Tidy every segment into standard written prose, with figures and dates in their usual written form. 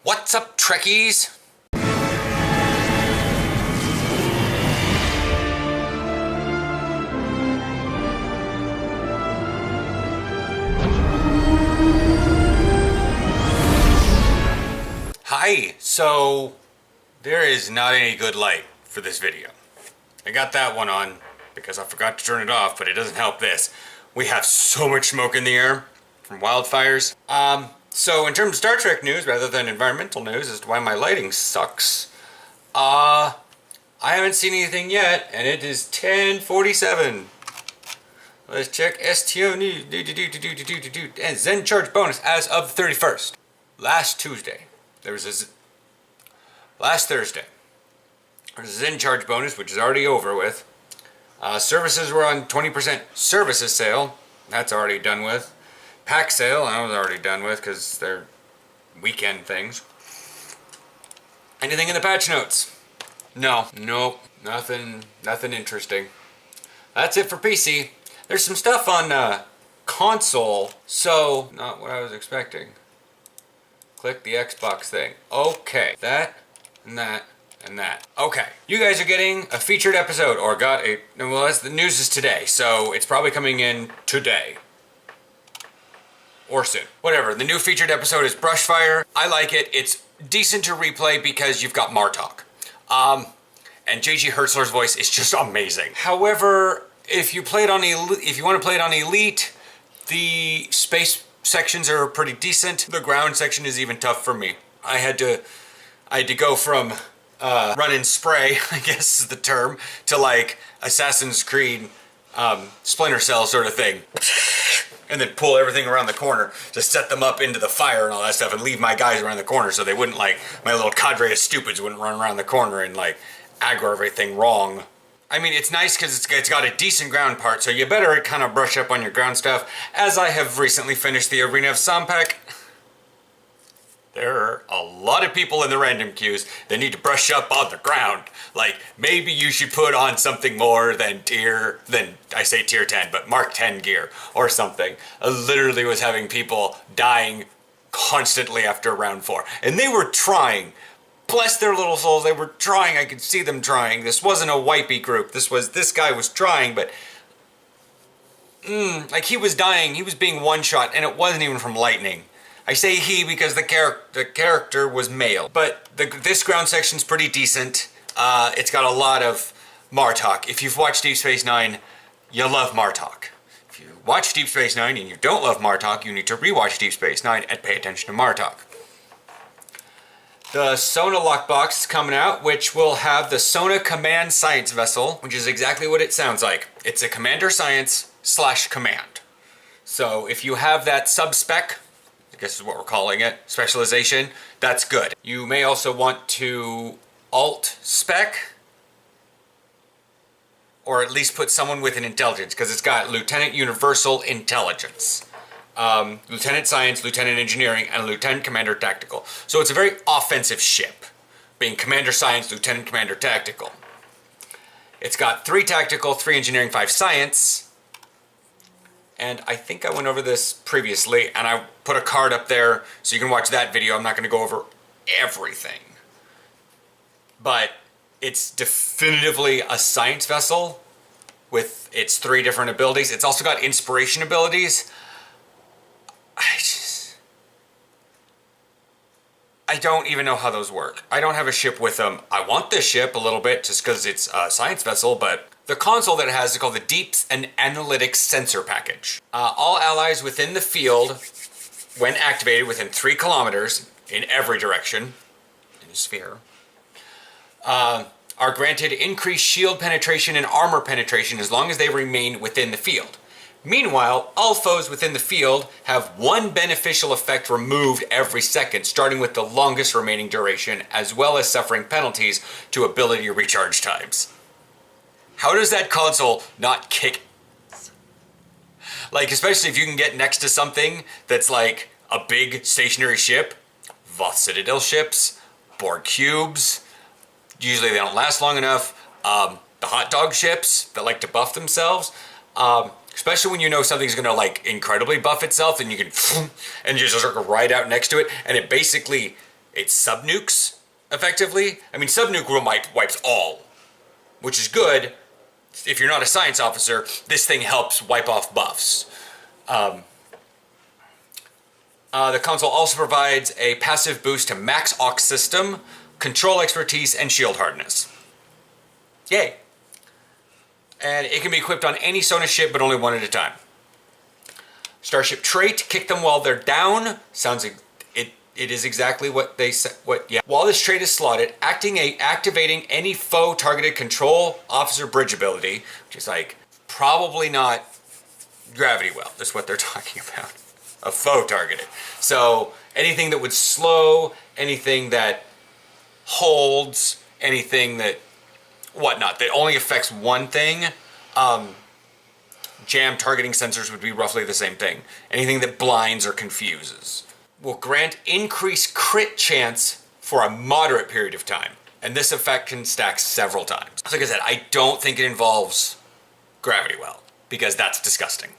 What's up, Trekkies? Hi, so there is not any good light for this video. I got that one on because I forgot to turn it off, but it doesn't help this. We have so much smoke in the air from wildfires. So in terms of Star Trek news rather than environmental news as to why my lighting sucks, I haven't seen anything yet, and it is 10:47. Let's check STO news. And Zen charge bonus as of the 31st. Last Thursday, there was a Zen charge bonus, which is already over with. Services were on 20% services sale. That's already done with. Pack sale, I was already done with because they're weekend things. Anything in the patch notes? No, nope, nothing interesting. That's it for PC. There's some stuff on console, so not what I was expecting. Click the Xbox thing. Okay, that and that and that. Okay, you guys are getting a featured episode, or got a, well, that's, the news is today, so it's probably coming in today. Or soon. Whatever. The new featured episode is Brushfire. I like it. It's decent to replay because you've got Martok. And JG Hertzler's voice is just amazing. However, if you want to play it on Elite, the space sections are pretty decent. The ground section is even tough for me. I had to go from run and spray, I guess is the term, to like Assassin's Creed Splinter Cell sort of thing. And then pull everything around the corner to set them up into the fire and all that stuff, and leave my guys around the corner so they wouldn't, like, my little cadre of stupids wouldn't run around the corner and, like, aggro everything wrong. I mean, it's nice because it's got a decent ground part, so you better kind of brush up on your ground stuff. As I have recently finished the Arena of Sampak, there are a lot of people in the random queues that need to brush up on the ground. Like, maybe you should put on something more than tier 10, but Mark 10 gear or something. I literally was having people dying constantly after round 4. And they were trying. Bless their little souls, they were trying. I could see them trying. This wasn't a wipey group. This guy was trying, but like, he was dying. He was being one-shot, and it wasn't even from lightning. I say he because the character was male, but this ground section's pretty decent. It's got a lot of Martok. If you've watched Deep Space Nine, you love Martok. If you watch Deep Space Nine and you don't love Martok, you need to rewatch Deep Space Nine and pay attention to Martok. The Sona lockbox is coming out, which will have the Sona Command Science Vessel, which is exactly what it sounds like. It's a Commander Science / Command. So if you have that sub-spec, I guess is what we're calling it, specialization, that's good. You may also want to alt-spec, or at least put someone with an intelligence, because it's got Lieutenant Universal Intelligence, Lieutenant Science, Lieutenant Engineering, and Lieutenant Commander Tactical. So it's a very offensive ship, being Commander Science, Lieutenant Commander Tactical. It's got 3 Tactical, 3 Engineering, 5 Science, and I think I went over this previously, and I put a card up there so you can watch that video. I'm not going to go over everything. But it's definitively a science vessel with its 3 different abilities. It's also got inspiration abilities. I don't even know how those work. I don't have a ship with them. I want this ship a little bit just because it's a science vessel, but the console that it has is called the Deeps and Analytics Sensor Package. All allies within the field, when activated within 3 kilometers in every direction, in a sphere, are granted increased shield penetration and armor penetration as long as they remain within the field. Meanwhile, all foes within the field have 1 beneficial effect removed every second, starting with the longest remaining duration, as well as suffering penalties to ability recharge times. How does that console not kick? Like, especially if you can get next to something that's like a big stationary ship, Voth Citadel ships, Borg cubes. Usually they don't last long enough. The hot dog ships that like to buff themselves. Especially when you know something's gonna like incredibly buff itself, and you can and you just ride out next to it, and it It sub-nukes, effectively. I mean, sub-nuke wipes all, which is good. If you're not a science officer, this thing helps wipe off buffs. The console also provides a passive boost to max aux system, control expertise, and shield hardness. Yay! And it can be equipped on any Sona ship, but only one at a time. Starship trait, kick them while they're down. Sounds like it is exactly what they said. While this trait is slotted, activating any foe targeted control officer bridge ability, which is like probably not gravity well. That's what they're talking about. A foe targeted. So anything that would slow, anything that holds, anything that whatnot that only affects one thing. Jam targeting sensors would be roughly the same thing. Anything that blinds or confuses will grant increased crit chance for a moderate period of time. And this effect can stack several times. Like I said, I don't think it involves gravity well, because that's disgusting.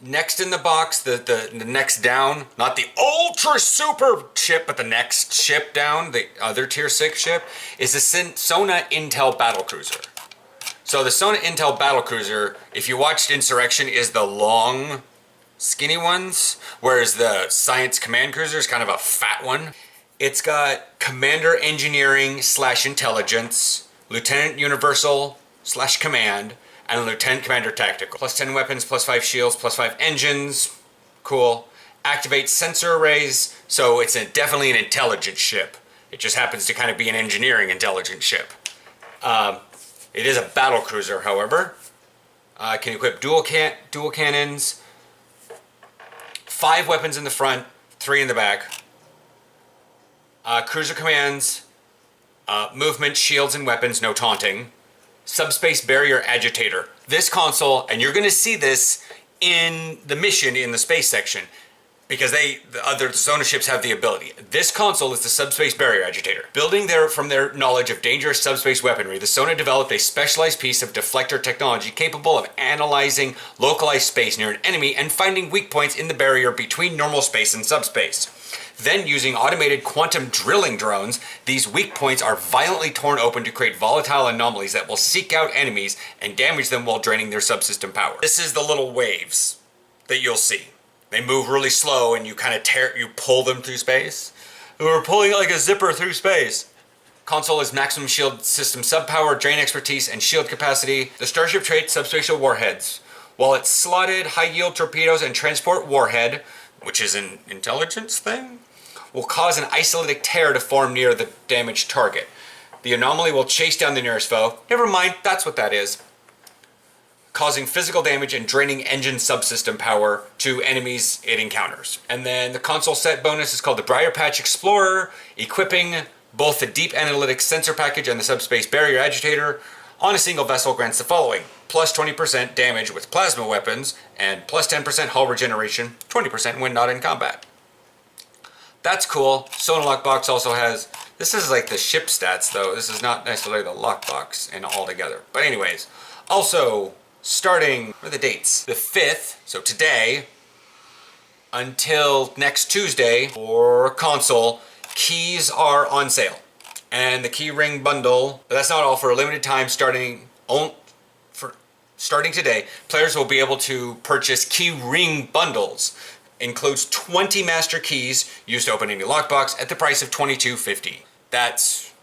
Next in the box, the next down, not the ultra super ship, but the next ship down, the other tier 6 ship, is the Sona Intel Battlecruiser. So the Sona Intel Battlecruiser, if you watched Insurrection, is the long, skinny ones, whereas the Science Command Cruiser is kind of a fat one. It's got Commander Engineering / Intelligence, Lieutenant Universal / Command, and Lieutenant Commander Tactical. Plus 10 weapons, plus 5 shields, plus 5 engines. Cool. Activate sensor arrays, so it's definitely an intelligence ship. It just happens to kind of be an engineering intelligence ship. It is a battle cruiser, however. Can equip dual cannons, 5 weapons in the front, 3 in the back. Cruiser commands, movement, shields, and weapons, no taunting. Subspace barrier agitator. This console, and you're going to see this in the mission in the space section, because the other Sona ships have the ability. This console is the subspace barrier agitator. Building from their knowledge of dangerous subspace weaponry, the Sona developed a specialized piece of deflector technology capable of analyzing localized space near an enemy and finding weak points in the barrier between normal space and subspace. Then, using automated quantum drilling drones, these weak points are violently torn open to create volatile anomalies that will seek out enemies and damage them while draining their subsystem power. This is the little waves that you'll see. They move really slow and you kind of pull them through space. We're pulling like a zipper through space. Console is maximum shield system subpower, drain expertise, and shield capacity. The Starship trait, subspatial warheads. While it's slotted, high-yield torpedoes and transport warhead, which is an intelligence thing, will cause an isolytic tear to form near the damaged target. The anomaly will chase down the nearest foe. Never mind, that's what that is. Causing physical damage and draining engine subsystem power to enemies it encounters. And then the console set bonus is called the Briar Patch Explorer, equipping both the Deep Analytics Sensor Package and the Subspace Barrier Agitator on a single vessel grants the following: plus 20% damage with plasma weapons, and plus 10% hull regeneration, 20% when not in combat. That's cool. Sona Lockbox also has, this is like the ship stats though, this is not necessarily the lockbox and all together. But anyways, also starting, what are the dates? The 5th, so today, until next Tuesday for console, keys are on sale. And the key ring bundle, but that's not all, for a limited time starting today, players will be able to purchase key ring bundles. Includes 20 master keys used to open any lockbox at the price of $22.50. That's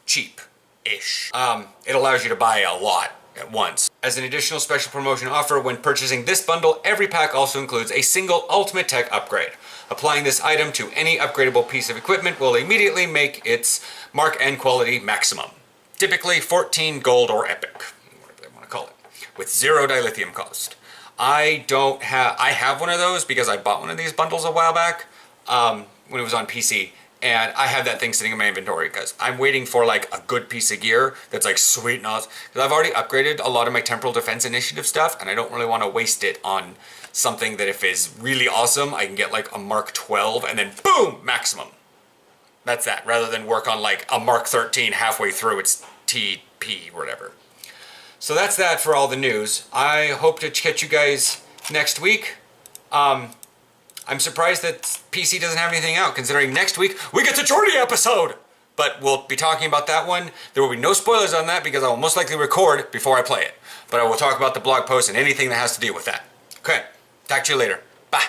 cheap-ish. It allows you to buy a lot at once. As an additional special promotion offer, when purchasing this bundle, every pack also includes a single Ultimate Tech upgrade. Applying this item to any upgradable piece of equipment will immediately make its mark and quality maximum. Typically 14 gold or epic, whatever they want to call it, with 0 dilithium cost. I have one of those because I bought one of these bundles a while back when it was on PC, and I have that thing sitting in my inventory because I'm waiting for like a good piece of gear that's like sweet enough, because I've already upgraded a lot of my Temporal Defense Initiative stuff, and I don't really want to waste it on something that if is really awesome, I can get like a Mark 12 and then boom, maximum. That's that, rather than work on like a Mark 13 halfway through its TP or whatever. So that's that for all the news. I hope to catch you guys next week. I'm surprised that PC doesn't have anything out, considering next week we get the Jordy episode. But we'll be talking about that one. There will be no spoilers on that because I will most likely record before I play it. But I will talk about the blog post and anything that has to do with that. Okay, talk to you later. Bye.